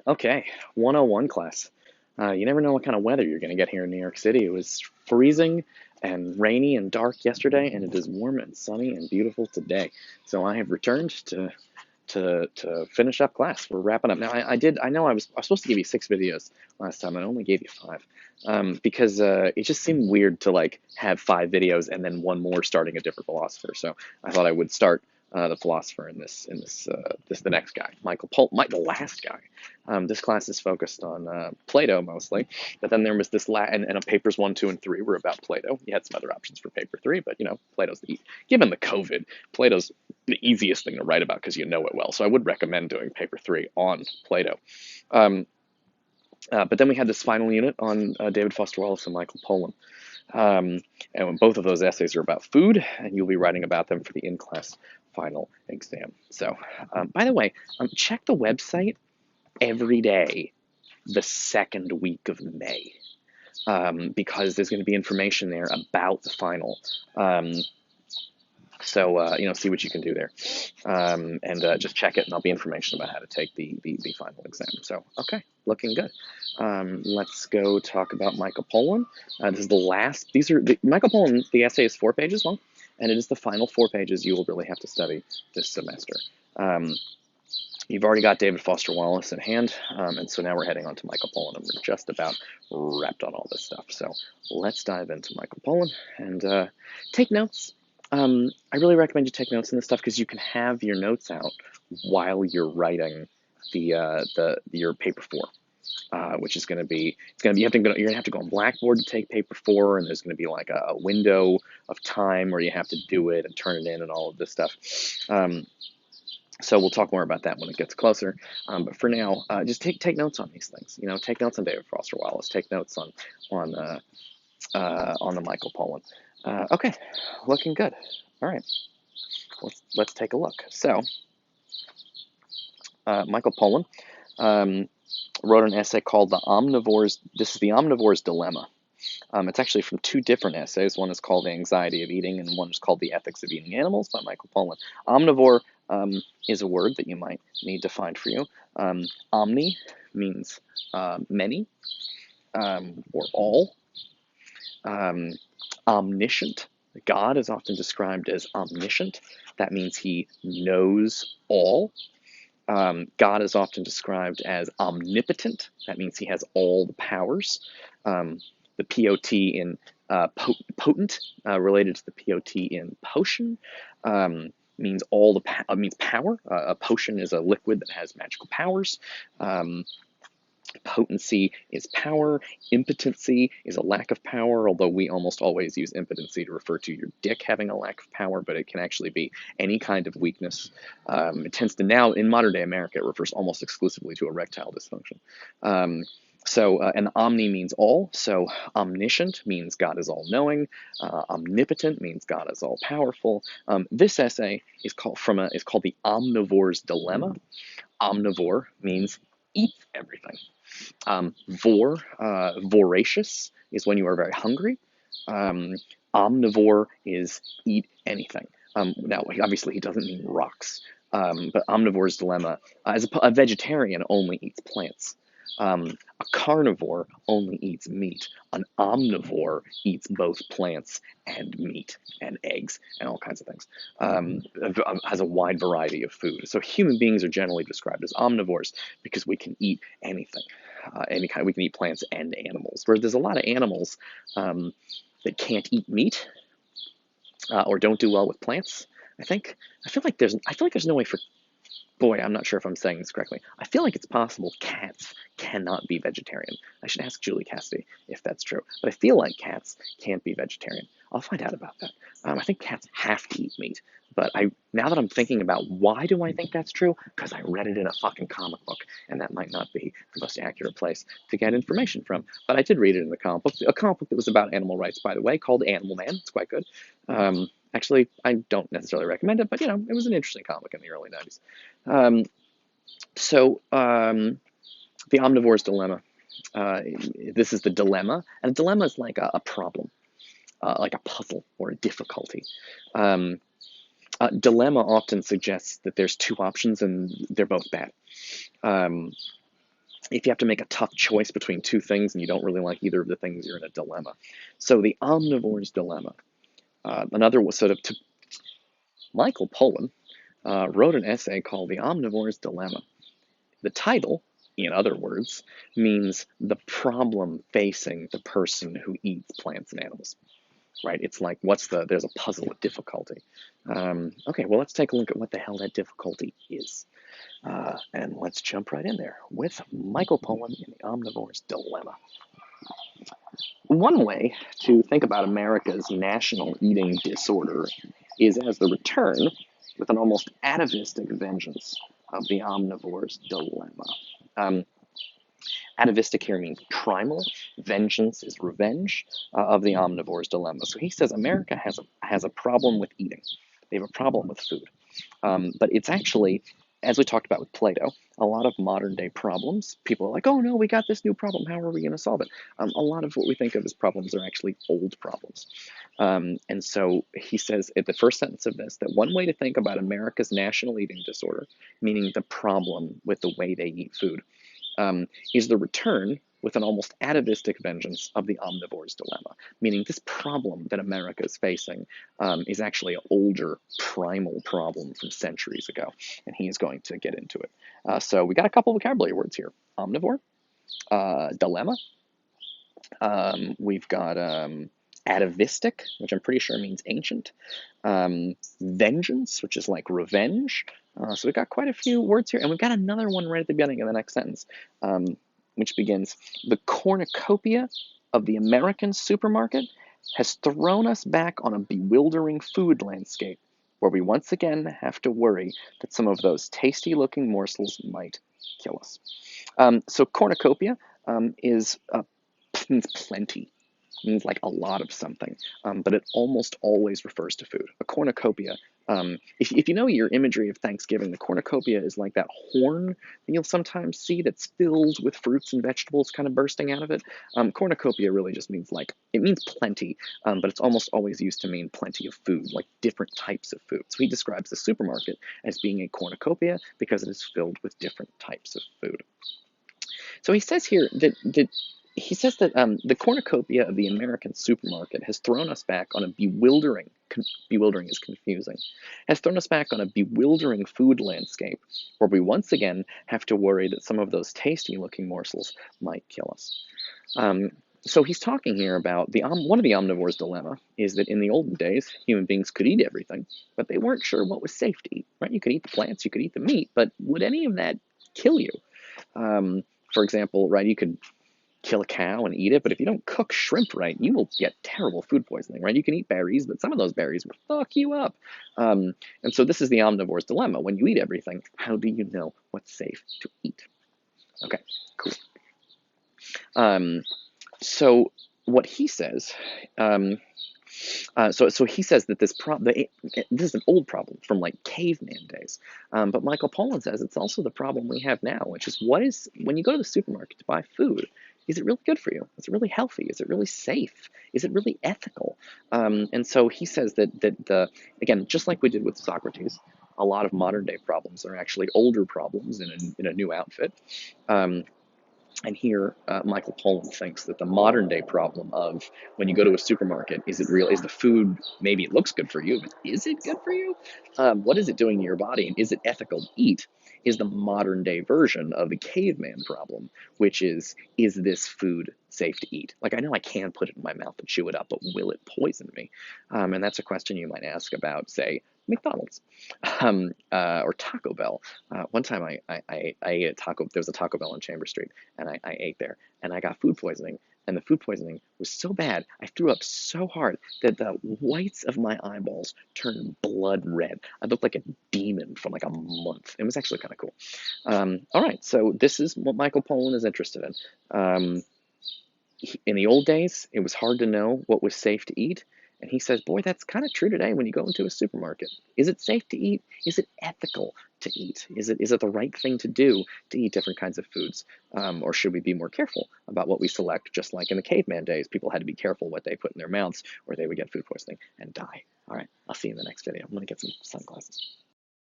Okay, 101 class. You never know what kind of weather you're going to get here in New York City. It was freezing and rainy and dark yesterday, and it is warm and sunny and beautiful today. So I have returned to finish up class. We're wrapping up now. I know I was supposed to give you 6 videos last time. I only gave you 5, because it just seemed weird to like have 5 videos and then one more starting a different philosopher. So I thought I would start the philosopher in this the next guy, the last guy. This class is focused on Plato mostly, but then there was and papers 1, 2, and 3 were about Plato. You had some other options for paper 3, but Plato's given the COVID, Plato's the easiest thing to write about because you know it well. So I would recommend doing paper 3 on Plato. Um, but then we had this final unit on David Foster Wallace and Michael Pollan. And both of those essays are about food, and you'll be writing about them for the in-class final exam. So, by the way, check the website every day the second week of May, because there's going to be information there about the final. So, see what you can do there, and just check it, and there'll be information about how to take the final exam. So, okay, looking good. Let's go talk about Michael Pollan. This is the last. Michael Pollan. The essay is 4 pages long, and it is the final 4 pages you will really have to study this semester. You've already got David Foster Wallace in hand, and so now we're heading on to Michael Pollan, and we're just about wrapped on all this stuff. So let's dive into Michael Pollan and take notes. I really recommend you take notes in this stuff because you can have your notes out while you're writing your paper 4, which is going to be you're going to have to go on Blackboard to take paper 4, and there's going to be like a window of time where you have to do it and turn it in and all of this stuff. So we'll talk more about that when it gets closer. But for now, just take notes on these things. Take notes on David Foster Wallace. Take notes on the Michael Pollan. Okay, looking good. All right, let's take a look. So, Michael Pollan wrote an essay called "The Omnivores." This is the Omnivore's Dilemma. It's actually from 2 different essays. One is called "The Anxiety of Eating," and one is called "The Ethics of Eating Animals" by Michael Pollan. Omnivore is a word that you might need to find for you. Omni means many, or all. Omniscient. God is often described as omniscient. That means he knows all. God is often described as omnipotent. That means he has all the powers. The POT in potent, related to the POT in potion, means means power. A potion is a liquid that has magical powers. Potency is power. Impotency is a lack of power, although we almost always use impotency to refer to your dick having a lack of power, but it can actually be any kind of weakness. It tends to now, in modern day America, it refers almost exclusively to erectile dysfunction. And omni means all, so omniscient means God is all-knowing. Omnipotent means God is all-powerful. This essay is called the Omnivore's Dilemma. Omnivore means eat everything. Voracious is when you are very hungry. Omnivore is eat anything. Now, obviously, he doesn't mean rocks, but Omnivore's Dilemma, as a vegetarian only eats plants. A carnivore only eats meat. An omnivore eats both plants and meat and eggs and all kinds of things. Has a wide variety of food. So human beings are generally described as omnivores because we can eat anything, any kind. We can eat plants and animals. Whereas there's a lot of animals that can't eat meat or don't do well with plants. I feel like there's no way for. Boy, I'm not sure if I'm saying this correctly. I feel like it's possible cats cannot be vegetarian. I should ask Julie Cassidy if that's true. But I feel like cats can't be vegetarian. I'll find out about that. I think cats have to eat meat. But now that I'm thinking about why do I think that's true, because I read it in a fucking comic book, and that might not be the most accurate place to get information from. But I did read it in the comic book. A comic book that was about animal rights, by the way, called Animal Man. It's quite good. Actually, I don't necessarily recommend it, but it was an interesting comic in the early 90s. The Omnivore's Dilemma. This is the dilemma, and a dilemma is like a problem, like a puzzle or a difficulty. Dilemma often suggests that there's 2 options and they're both bad. if you have to make a tough choice between two things and you don't really like either of the things, you're in a dilemma. So the omnivore's dilemma. Another was sort of Michael Pollan wrote an essay called The Omnivore's Dilemma. The title, in other words, means the problem facing the person who eats plants and animals, right? It's like, there's a puzzle of difficulty. Okay, well, let's take a look at what the hell that difficulty is. And let's jump right in there with Michael Pollan in The Omnivore's Dilemma. One way to think about America's national eating disorder is as the return, with an almost atavistic vengeance, of the omnivore's dilemma. Um, Atavistic here means primal. Vengeance is revenge of the omnivore's dilemma. So he says America has a problem with eating. They have a problem with food. But it's actually, as we talked about with Plato, a lot of modern day problems, people are like, oh no, we got this new problem. How are we going to solve it? A lot of what we think of as problems are actually old problems. And so he says at the first sentence of this that one way to think about America's national eating disorder, meaning the problem with the way they eat food, is the return with an almost atavistic vengeance of the omnivore's dilemma, meaning this problem that America is facing is actually an older, primal problem from centuries ago, and he is going to get into it. So we got a couple vocabulary words here: omnivore, dilemma. We've got atavistic, which I'm pretty sure means ancient. Vengeance, which is like revenge. So we've got quite a few words here, and we've got another one right at the beginning of the next sentence, which begins, the cornucopia of the American supermarket has thrown us back on a bewildering food landscape, where we once again have to worry that some of those tasty-looking morsels might kill us. So cornucopia means plenty, means like a lot of something, but it almost always refers to food. A cornucopia, if you know your imagery of Thanksgiving, the cornucopia is like that horn that you'll sometimes see that's filled with fruits and vegetables kind of bursting out of it. Cornucopia really just means it means plenty, but it's almost always used to mean plenty of food, like different types of food. So he describes the supermarket as being a cornucopia because it is filled with different types of food. So he says here that the cornucopia of the American supermarket has thrown us back on a bewildering is confusing, has thrown us back on a bewildering food landscape where we once again have to worry that some of those tasty-looking morsels might kill us. So he's talking here about one of the omnivore's dilemma is that in the olden days, human beings could eat everything, but they weren't sure what was safe to eat, right? You could eat the plants, you could eat the meat, but would any of that kill you? For example, right, you could kill a cow and eat it, but if you don't cook shrimp right, you will get terrible food poisoning, right? You can eat berries, but some of those berries will fuck you up. And so this is the omnivore's dilemma. When you eat everything, how do you know what's safe to eat? Okay, cool. So what he says, so he says that this is an old problem from like caveman days, but Michael Pollan says it's also the problem we have now, which is when you go to the supermarket to buy food, is it really good for you? Is it really healthy? Is it really safe? Is it really ethical? And so he says that again, just like we did with Socrates, a lot of modern day problems are actually older problems in a new outfit. And here, Michael Pollan thinks that the modern day problem of when you go to a supermarket, is the food, maybe it looks good for you, but is it good for you? What is it doing to your body? And is it ethical to eat? Is the modern day version of the caveman problem, which is this food safe to eat? Like, I know I can put it in my mouth and chew it up, but will it poison me? And that's a question you might ask about, say, McDonald's or Taco Bell. One time I ate there was a Taco Bell on Chamber Street, and I ate there, and I got food poisoning, and the food poisoning was so bad, I threw up so hard that the whites of my eyeballs turned blood red. I looked like a demon for like a month. It was actually kind of cool. All right, so this is what Michael Pollan is interested in. In the old days, it was hard to know what was safe to eat. And he says, boy, that's kind of true today when you go into a supermarket. Is it safe to eat? Is it ethical to eat? Is it the right thing to do to eat different kinds of foods? Or should we be more careful about what we select, just like in the caveman days? People had to be careful what they put in their mouths or they would get food poisoning and die. All right, I'll see you in the next video. I'm going to get some sunglasses.